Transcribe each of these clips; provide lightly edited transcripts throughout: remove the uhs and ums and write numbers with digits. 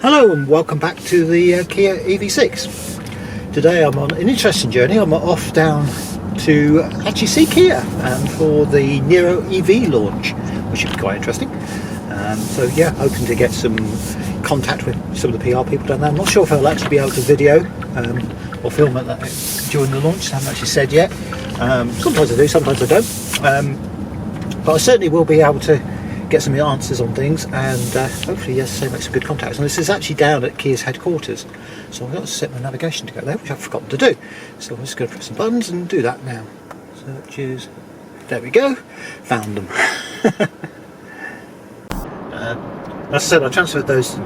Hello and welcome back to the Kia EV6. Today I'm on an interesting journey. I'm off down to actually see Kia for the Niro EV launch, which should be quite interesting. So yeah, hoping to get some contact with some of the PR people down there. I'm not sure if I'll actually be able to video or film it during the launch. I haven't actually said yet. Sometimes I do, sometimes I don't. But I certainly will be able to get some answers on things, and hopefully, yes, make some good contacts. And this is actually down at Kia's headquarters, so I've got to set my navigation to go there, which I've forgotten to do. So I'm just going to press some buttons and do that now. Searches. There we go. Found them. As I said, I transferred those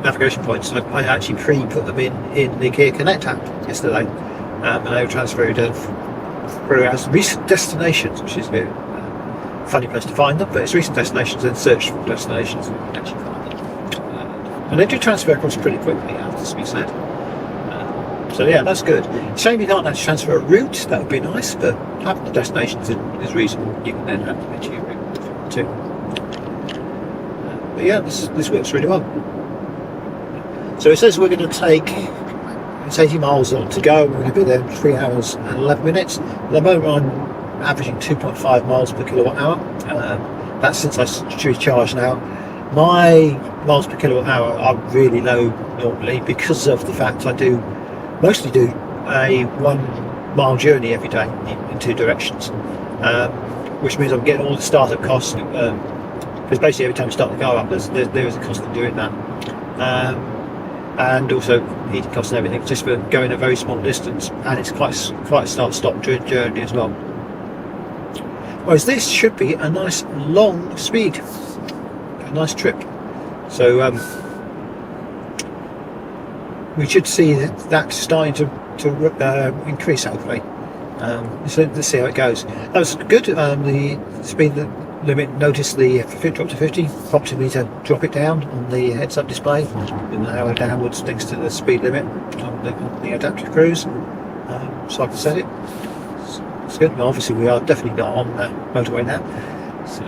navigation points. I actually pre-put them in the Kia Connect app yesterday, and they were transferred through as recent destinations, which is a bit funny place to find them, but it's recent destinations, then search for destinations and you can actually find them. And they do transfer across pretty quickly, has to be said. So yeah, that's good. Shame you can't actually transfer a route, that would be nice, but having the destinations is reasonable. You can then have to mention your route if you want to. But yeah, this works really well. So it says we're going to take, it's 80 miles on to go, we're going to be there in 3 hours and 11 minutes. At the moment I'm averaging 2.5 miles per kilowatt hour. That's since I recharge now. My miles per kilowatt hour are really low normally because of the fact I mostly do a 1 mile journey every day in 2 directions, which means I'm getting all the startup costs, because basically every time you start the car up there is a cost of doing that, and also heating costs and everything just for going a very small distance, and it's quite a start-stop journey as well. Whereas this should be a nice long speed, a nice trip. So we should see that starting to increase hopefully. So let's see how it goes. That was good. The speed limit, notice the drop to 50, prompted me to drop it down on the heads-up display, and now downwards next to the speed limit on the adaptive cruise. So I can set it. It's good. Well, obviously we are definitely not on the motorway now, so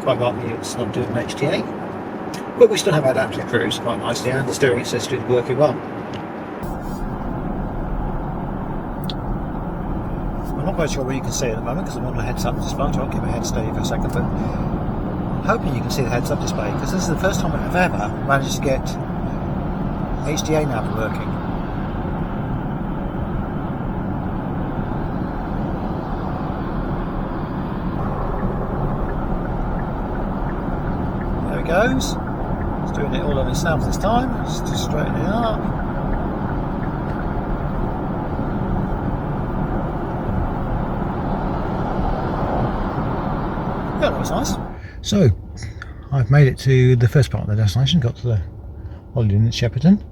quite likely it's not doing an HTA, but we still have adaptive cruise quite nicely, and the steering assist is working well. I'm not quite sure where you can see it at the moment because I'm on the heads-up display, so I'll keep my head steady for a second, but I'm hoping you can see the heads-up display, because this is the first time I've ever managed to get HDA nav working. Goes. It's doing it all on itself this time. Just straighten it up. Yeah, that was nice. So I've made it to the first part of the destination. Got to the holiday inn at Shepperton.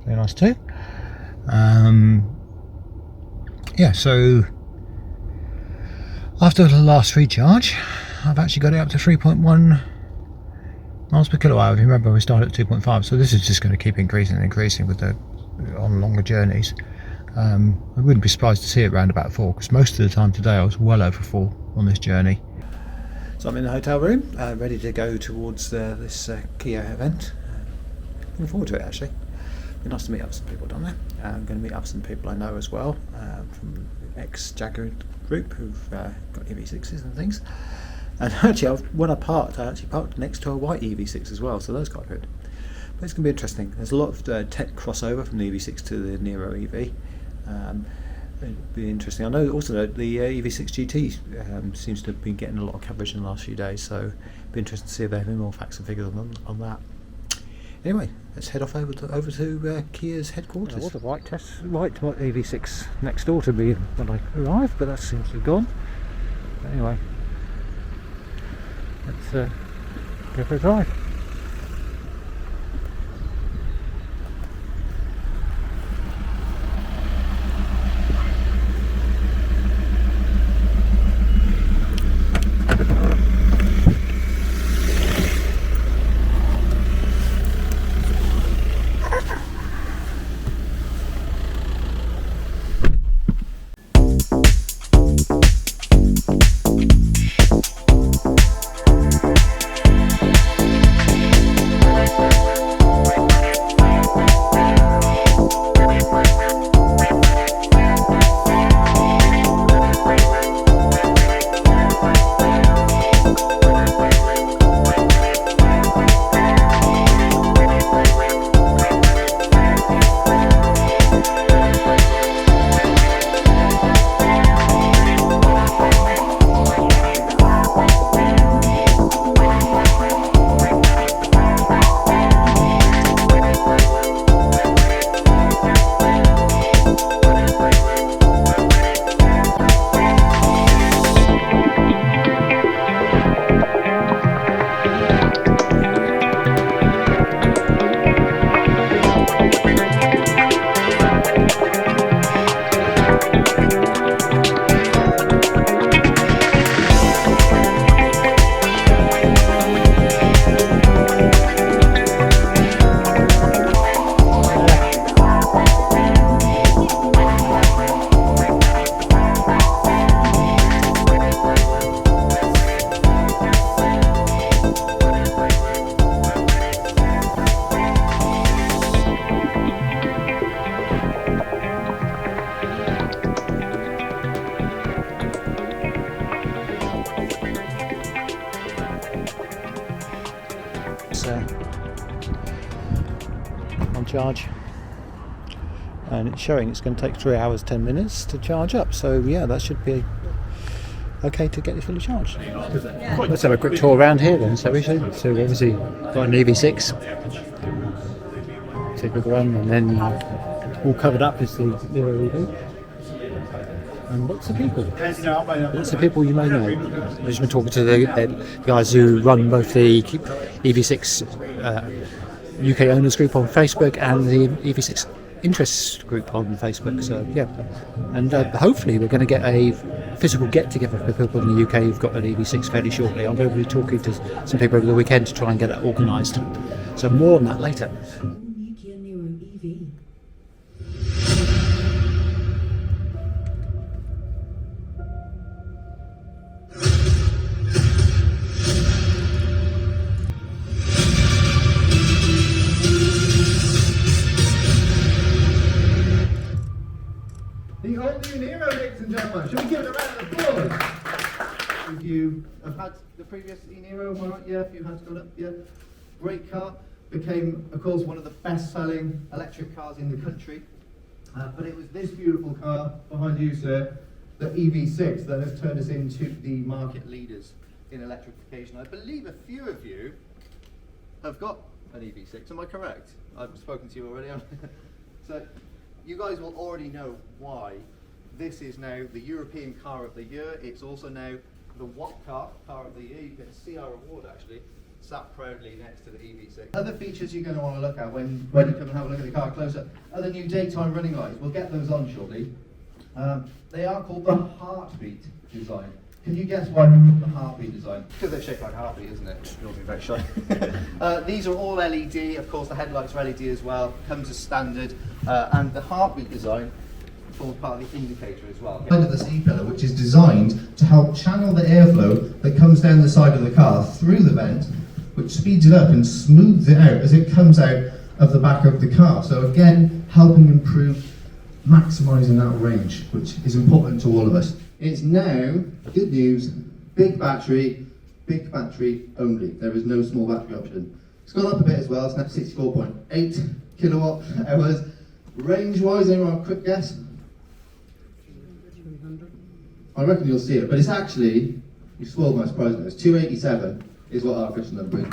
Very nice too. Yeah, so after the last recharge I've actually got it up to 3.1 miles per kilowatt hour. If you remember, we started at 2.5, so this is just going to keep increasing and increasing on longer journeys. I wouldn't be surprised to see it around about 4, because most of the time today I was well over 4 on this journey. So I'm in the hotel room, ready to go towards this Kia event. Looking forward to it actually. It'd be nice to meet up with some people down there. I'm going to meet up with some people I know as well, from the ex-Jaguar group who've got EV6s and things. And actually, when I parked next to a white EV6 as well, so that's quite good. But it's going to be interesting. There's a lot of tech crossover from the EV6 to the Niro EV. It'll be interesting. I know also that the EV6 GT seems to have been getting a lot of coverage in the last few days, so it'll be interesting to see if they have any more facts and figures on that. Anyway, let's head off over to Kia's headquarters. There was a white EV6 next door to me when I arrived, but that seems to have gone. But anyway, let's go for a drive. on charge, and it's showing it's going to take 3 hours 10 minutes to charge up, so yeah, that should be okay to get it fully charged. Let's have a quick tour around here then, so obviously got an EV6, take a look around, and then all covered up is the Niro EV. And lots of people you may know. I've just been talking to the guys who run both the EV6 UK owners group on Facebook and the EV6 interests group on Facebook. So yeah, and hopefully we're going to get a physical get together for people in the UK who've got an EV6 fairly shortly. I'm going to be talking to some people over the weekend to try and get that organised. So more on that later. Niro EV. The all-new Niro, ladies and gentlemen. Shall we give it a round of applause? If you have had the previous Niro, yeah, if you had gone up, yeah. Great car. Became, of course, one of the best-selling electric cars in the country. But it was this beautiful car behind you, sir, the EV6, that has turned us into the market leaders in electrification. I believe a few of you have got an EV6. Am I correct? I've spoken to you already. So you guys will already know why this is now the European Car of the Year. It's also now the What Car of the Year. You can see our award actually sat proudly next to the EV6. Other features you're going to want to look at when you come and have a look at the car closer are the new daytime running lights. We'll get those on shortly. They are called the heartbeat design. Can you guess why we call the heartbeat design? Because they're shaped like a heartbeat, isn't it? You'll be very shy. These are all LED. Of course, the headlights are LED as well. Comes as standard. And the heartbeat design forms part of the indicator as well. Under the C-pillar, which is designed to help channel the airflow that comes down the side of the car through the vent, which speeds it up and smooths it out as it comes out of the back of the car. So again, helping improve, maximising that range, which is important to all of us. It's now, good news, big battery only. There is no small battery option. It's gone up a bit as well, it's now 64.8 kilowatt hours. Range-wise, anyone, quick guess? 300. I reckon you'll see it, but it's actually, you spoiled my surprise now, it's 287 is what our official number is.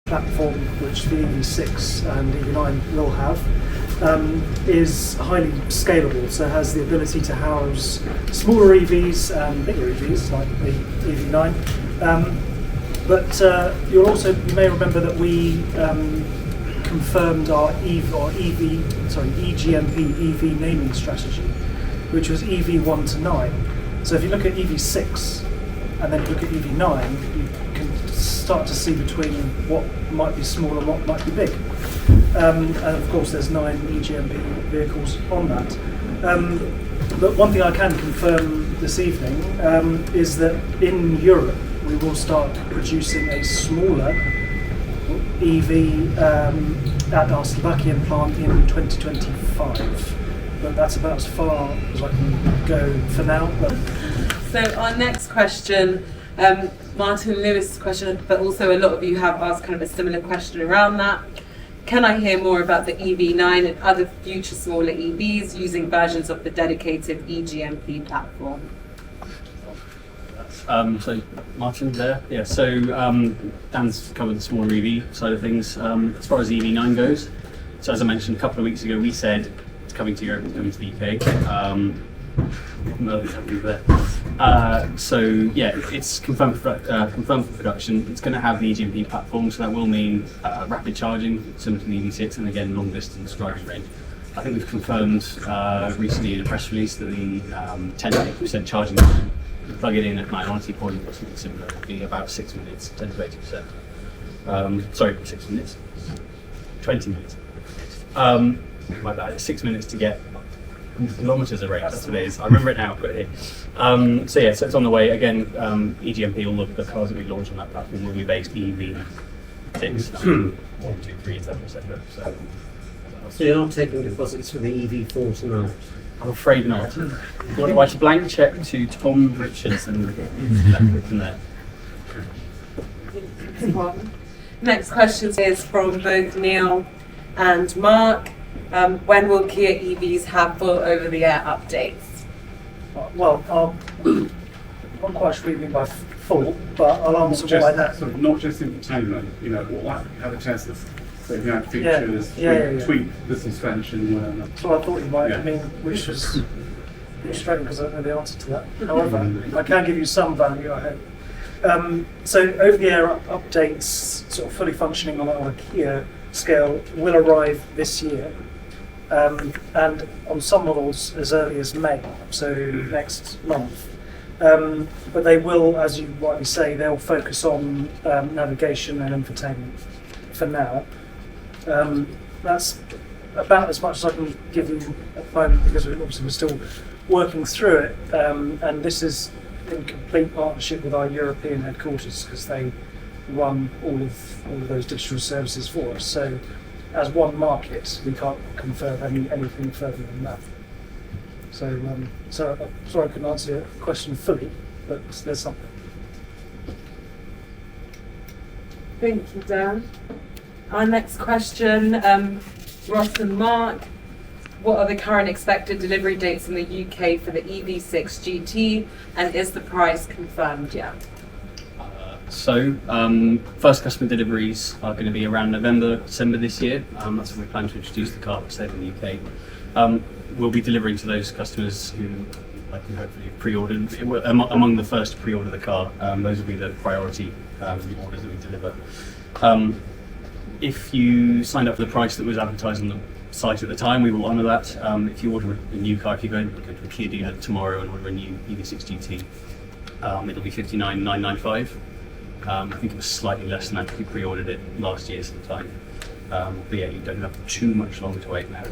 Platform which the EV6 and EV9 will have is highly scalable, so it has the ability to house smaller EVs and bigger EVs like the EV9, But you may remember that we confirmed our EGMP EV naming strategy, which was EV1 to 9. So if you look at EV6 and then you look at EV9, you can start to see between what might be small and what might be big. And of course there's 9 EGMP vehicles on that. But one thing I can confirm this evening is that in Europe we will start producing a smaller EV at our Slovakian plant in 2025. But that's about as far as I can go for now. So our next question, Martin Lewis' question, but also a lot of you have asked kind of a similar question around that. Can I hear more about the EV9 and other future smaller EVs using versions of the dedicated EGMP platform? So Martin there, yeah. So Dan's covered the smaller EV side of things. As far as EV9 goes, so as I mentioned a couple of weeks ago, we said it's coming to Europe, it's coming to the UK. So yeah, it's confirmed for production. It's going to have the EGMP platform, so that will mean rapid charging, similar to the EV6, and again long distance driving range. I think we've confirmed recently in a press release that the 10 to 80% charging, plug it in at 90 point or something similar, would be about 6 minutes, 10 to 80%. Sorry, 6 minutes, 20 minutes. My bad, 6 minutes to get kilometres of range, that's what it is. I remember it now, I've got it here. So yeah, so it's on the way. Again, EGMP, all of the cars that we launch on that platform will be based EV6, 1, 2, 3, etc. So you're not taking deposits for the EV4 tonight? I'm afraid not. You want to write a blank cheque to Tom Richards and that from there. Next question is from both Neil and Mark. When will Kia EVs have full over-the-air updates? Well, I'm not quite sure what you mean by full, but I'll answer why that. Sort of not just infotainment, you know, like have a chance to figure out features, tweak the suspension. So I thought you might mean, which was frustrating because I don't know the answer to that. However, I can give you some value, I hope. So over-the-air updates, sort of fully functioning on a Kia scale, will arrive this year. And on some models as early as May, so next month. But they will, as you rightly say, they'll focus on navigation and infotainment for now. That's about as much as I can give you at the moment because we're still working through it. And this is in complete partnership with our European headquarters because they run all of those digital services for us. So as one market, we can't confirm anything further than that. So, I'm sorry I couldn't answer your question fully, but there's something. Thank you, Dan. Our next question, Ross and Mark. What are the current expected delivery dates in the UK for the EV6 GT, and is the price confirmed yet? So, first customer deliveries are going to be around November, December this year. That's when we plan to introduce the car for sale in the UK. We'll be delivering to those customers who likely hopefully pre-ordered. Among the first to pre-order the car, those will be the priority orders that we deliver. If you signed up for the price that was advertised on the site at the time, we will honour that. If you order a new car, if you go to a Kia dealer tomorrow and order a new EV6 GT, it'll be $59,995. I think it was slightly less than that if you pre-ordered it last year sometime. But yeah, you don't have too much longer to wait now.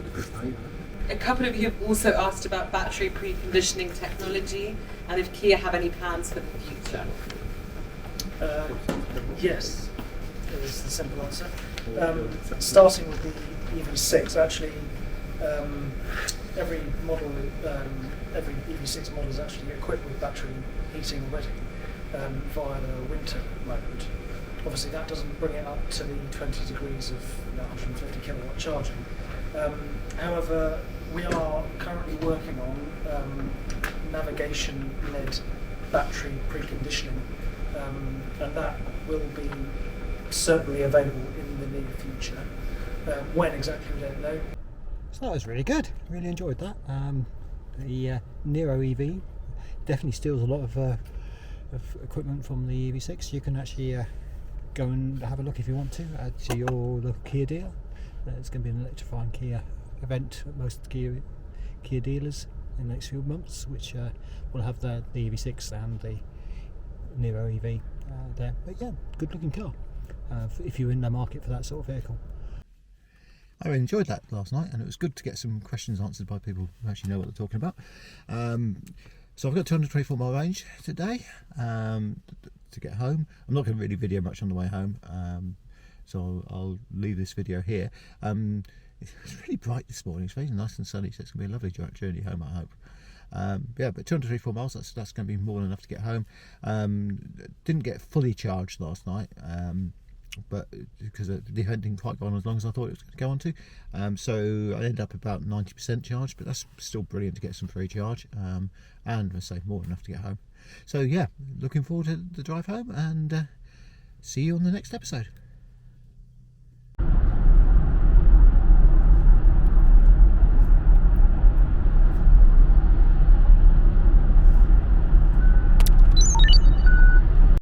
A couple of you have also asked about battery preconditioning technology and if Kia have any plans for the future. Yes, is the simple answer. Starting with the EV6, actually, every model, every EV6 model is actually equipped with battery heating already via the winter mode. Obviously, that doesn't bring it up to the 20 degrees of 150 kilowatt charging. However, we are currently working on navigation-led battery preconditioning, and that will be certainly available in the near future. When exactly, we don't know. So that was really good. Really enjoyed that. The Niro EV definitely steals a lot of of equipment from the EV6. You can actually go and have a look if you want to at your local Kia dealer. It's going to be an Electrifying Kia event at most Kia dealers in the next few months, which will have the EV6 and the Niro EV there. But yeah, good looking car if you're in the market for that sort of vehicle. I really enjoyed that last night, and it was good to get some questions answered by people who actually know what they're talking about. So I've got 224 mile range today to get home. I'm not going to really video much on the way home, so I'll leave this video here. It's really bright this morning. It's very nice and sunny, so it's going to be a lovely journey home, I hope. Yeah, but 234 miles, that's going to be more than enough to get home. Didn't get fully charged last night, but because the event didn't quite go on as long as I thought it was going to go on to, so I ended up about 90% charged, but that's still brilliant to get some free charge, and I say more than enough to get home. So yeah, looking forward to the drive home, and see you on the next episode.